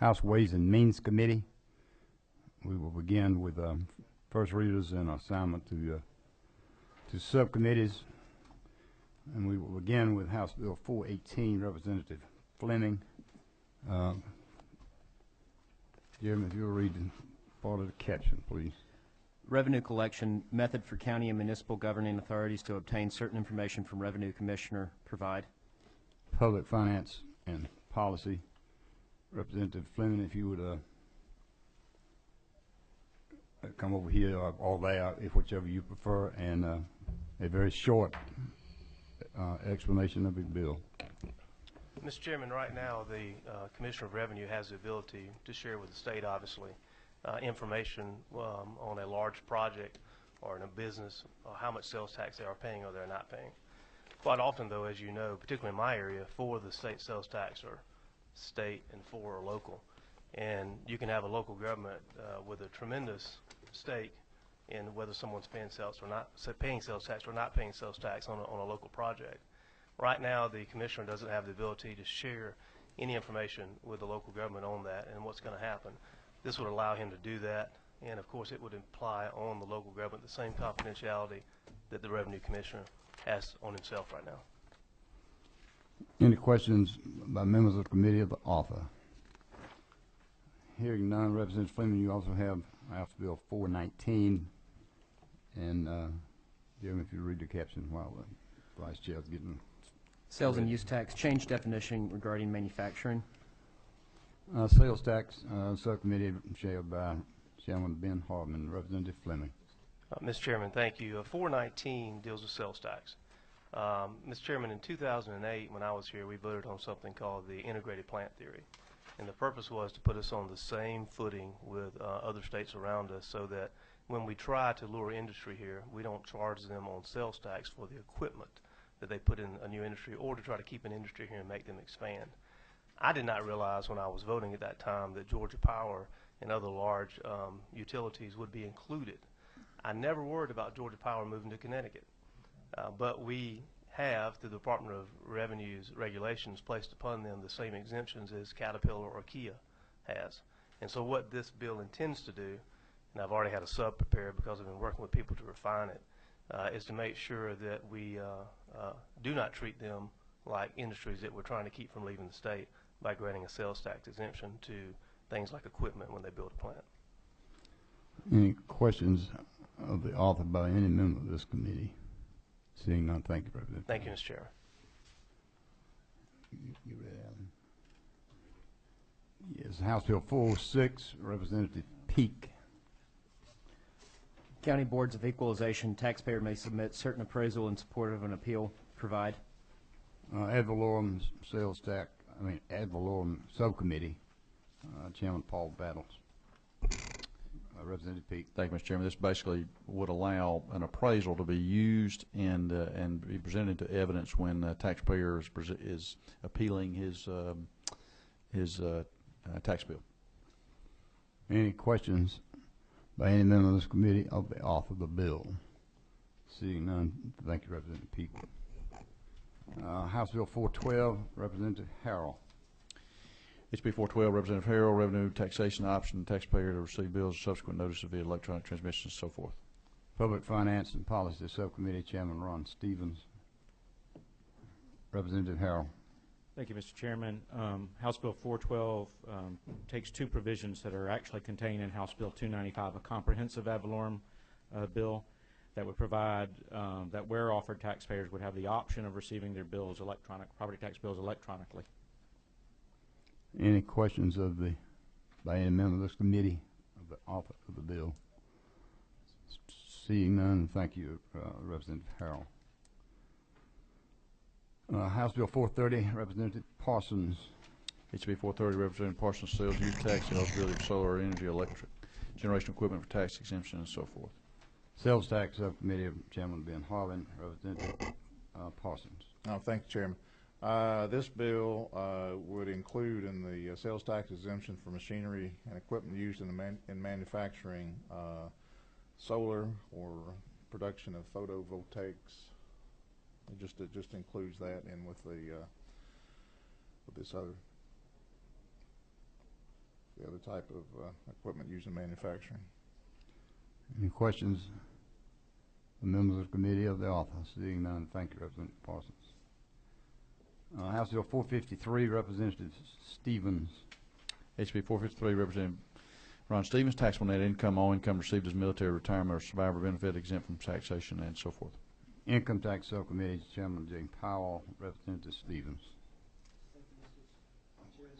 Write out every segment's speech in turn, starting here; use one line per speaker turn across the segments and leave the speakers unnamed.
House Ways and Means Committee. We will begin with first readers and assignment to subcommittees. And we will begin with House Bill 418, Representative Fleming. Jeremy, if you'll read part of the caption, please.
Revenue collection method for county and municipal governing authorities to obtain certain information from Revenue Commissioner provide.
Public Finance and Policy. Representative Fleming, if you would come over here or there, if whichever you prefer, and a very short explanation of the bill.
Mr. Chairman, right now the Commissioner of Revenue has the ability to share with the state, obviously, information on a large project or in a business, or how much sales tax they are paying or they're not paying. Quite often, though, as you know, particularly in my area, 4 of the state sales tax are state and 4 are local. And you can have a local government with a tremendous stake in whether someone's paying sales or not, paying sales tax or not paying sales tax on a local project. Right now, the Commissioner doesn't have the ability to share any information with the local government on that and what's going to happen. This would allow him to do that, and of course it would imply on the local government the same confidentiality that the Revenue Commissioner has on himself right now.
Any questions by members of the committee of the author? Hearing none, Representative Fleming, you also have House Bill 419, and Jeremy, if you read the caption while the Vice Chair is getting
Sales and use tax, change definition regarding manufacturing.
Sales tax subcommittee chaired by Chairman Ben Hardman. Representative Fleming.
Mr. Chairman, thank you. 419 deals with sales tax. Mr. Chairman, in 2008, when I was here, we voted on something called the integrated plant theory. And the purpose was to put us on the same footing with other states around us so that when we try to lure industry here, we don't charge them on sales tax for the equipment that they put in a new industry or to try to keep an industry here and make them expand. I did not realize when I was voting at that time that Georgia Power and other large utilities would be included. I never worried about Georgia Power moving to Connecticut, but we have, through the Department of Revenue's regulations, placed upon them the same exemptions as Caterpillar or Kia has. And so what this bill intends to do, and I've already had a sub prepared because I've been working with people to refine it, is to make sure that we do not treat them like industries that we're trying to keep from leaving the state by granting a sales tax exemption to things like equipment when they build a plant.
Any questions of the author by any member of this committee? Seeing none, thank you, Representative.
Thank you, Mr. Chair.
You read, Alan? Yes, House Bill 406, Representative Peak.
County boards of equalization, taxpayer may submit certain appraisal in support of an appeal. Provide.
Ad valorem sales tax, ad valorem subcommittee, Chairman Paul Battles. Representative Peak.
Thank you, Mr. Chairman. This basically would allow an appraisal to be used and be presented to evidence when a taxpayer is appealing his tax bill.
Any questions by any member of this committee of the author of the bill? Seeing none, thank you, Representative Peak. House Bill 412, Representative Harrell.
HB 412, Representative Harrell, revenue taxation option, taxpayer to receive bills, subsequent notice via electronic transmission, and so forth.
Public Finance and Policy Subcommittee, Chairman Ron Stevens. Representative Harrell.
Thank you, Mr. Chairman. House Bill 412 takes 2 provisions that are actually contained in House Bill 295, a comprehensive ad valorem bill that would provide that where offered, taxpayers would have the option of receiving their bills, property tax bills, electronically.
Any questions by any member of this committee of the author of the bill? Seeing none, thank you, Representative Harrell. House Bill 430, Representative Parsons.
HB 430, Representative Parsons, sales use tax, eligibility for solar energy, electric generation equipment for tax exemption, and so forth.
Sales Tax Subcommittee, Chairman Ben Harvin. Representative Parsons.
Oh, thank you, Chairman. This bill would include in the sales tax exemption for machinery and equipment used in manufacturing solar or production of photovoltaics. It just includes that in with the with this other. type of equipment used in manufacturing.
Any questions from members of the committee of the author? Seeing none, thank you, Representative Parsons. House Bill 453, Representative Stevens.
HB 453, Representative Ron Stevens, taxable net income, all income received as military retirement or survivor benefit, exempt from taxation, and so forth.
Income Tax Subcommittee, Chairman J. Powell, Representative Stevens.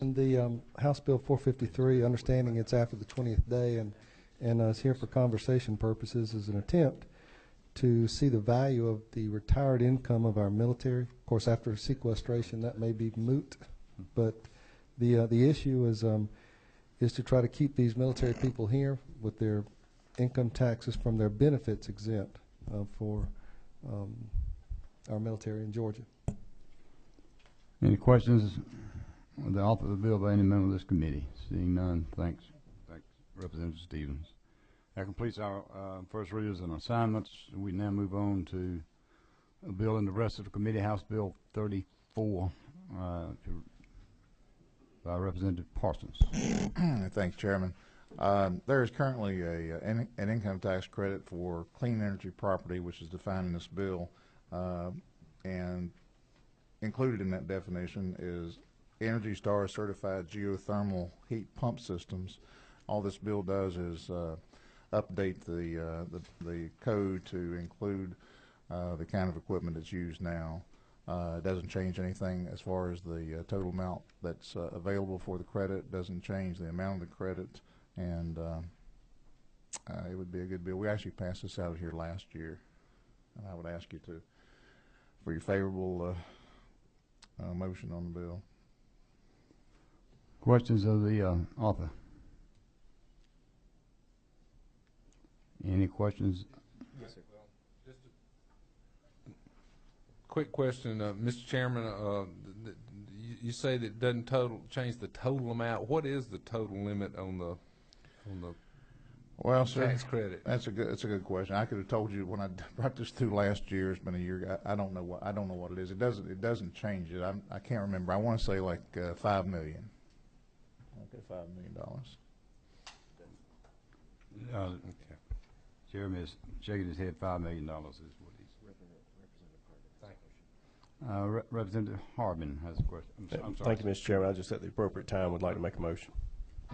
And the House Bill 453, understanding it's after the 20th day and is here for conversation purposes, is an attempt to see the value of the retired income of our military. Of course, after sequestration, that may be moot, but the issue is to try to keep these military people here with their income taxes from their benefits exempt for our military in Georgia.
Any questions on the author of the bill by any member of this committee? Seeing none, thanks. Thanks, Representative Stevens. That completes our first readers and assignments. We now move on to a bill in the rest of the committee, House Bill 34, by Representative Parsons.
Thanks, Chairman. There is currently an income tax credit for clean energy property, which is defined in this bill, and included in that definition is Energy Star certified geothermal heat pump systems. All this bill does is update the code to include the kind of equipment that's used now. It doesn't change anything as far as the total amount that's available for the credit. Doesn't change the amount of the credit, and it would be a good bill. We actually passed this out here last year, and I would ask you for your favorable motion on the bill.
Questions of the author? Any questions?
Yes, sir. Well, just a quick question, Mr. Chairman. You say that it doesn't change the total amount. What is the total limit on the
Well, sir,
tax credit?
that's a good question. I could have told you when I brought this through last year. It's been a year. I don't know what it is. It doesn't change it. I can't remember. I want to say like $5 million. Okay, $5 million.
Okay.
Jeremy is shaking his head. $5 million is what he's.
Thank you.
Representative Harbin has a question. I'm sorry.
Thank you, Mr. Chairman. I just at the appropriate time would like to make a motion.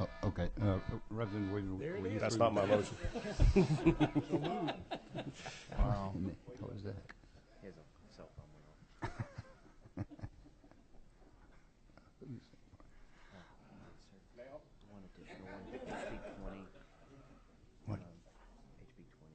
Oh, okay. Representative Williams.
There it is. That's not my motion.
Wow. What was that?
His cell phone went off. One additional one, HB 20.
What?
HB 20.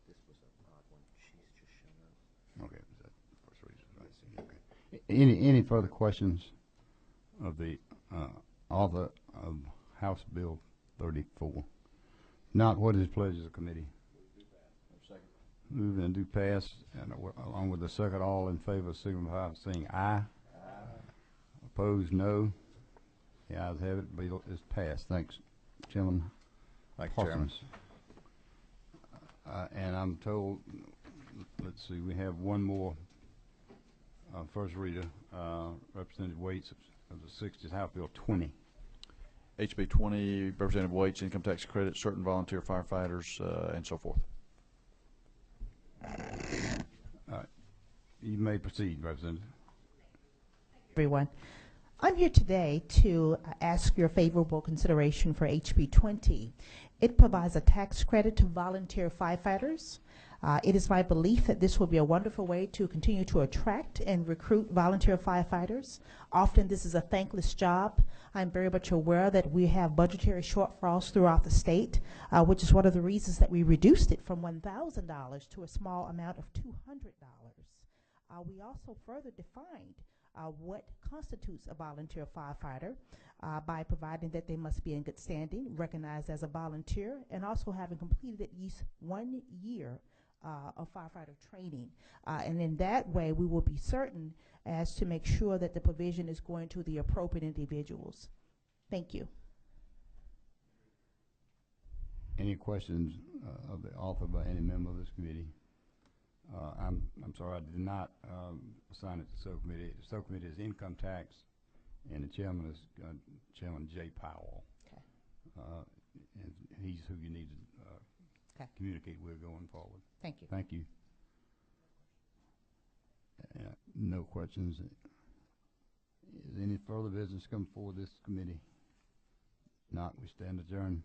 This was an odd one. She's just shown up.
Okay. Is that first reason? Right. Okay. Any further questions of the author of House Bill 34? Not, what is the pleasure of the committee? Move and do pass, and along with the second, all in favor signify by saying aye. Opposed, no. The ayes have it. Bill is passed. Thanks, Chairman
Thank you, Chairman.
Parsons. And I'm told, let's see, we have one more first reader, Representative Waits of the 60th, House Bill 20.
HB 20, Representative Waits, income tax credit, certain volunteer firefighters, and so forth.
You may proceed, Representative.
Everyone. I'm here today to ask your favorable consideration for HB 20. It provides a tax credit to volunteer firefighters. It is my belief that this will be a wonderful way to continue to attract and recruit volunteer firefighters. Often this is a thankless job. I'm very much aware that we have budgetary shortfalls throughout the state, which is one of the reasons that we reduced it from $1,000 to a small amount of $200. We also further defined what constitutes a volunteer firefighter by providing that they must be in good standing, recognized as a volunteer, and also having completed at least 1 year of firefighter training. And in that way, we will be certain as to make sure that the provision is going to the appropriate individuals. Thank you.
Any questions of the author by any member of this committee? I'm sorry, I did not assign it to the subcommittee. The subcommittee is income tax, and the chairman is Chairman J. Powell. and he's who you need to
Okay.
communicate with going forward.
Thank you.
Thank you. No questions. Is any further business come before this committee? Not, we stand adjourned.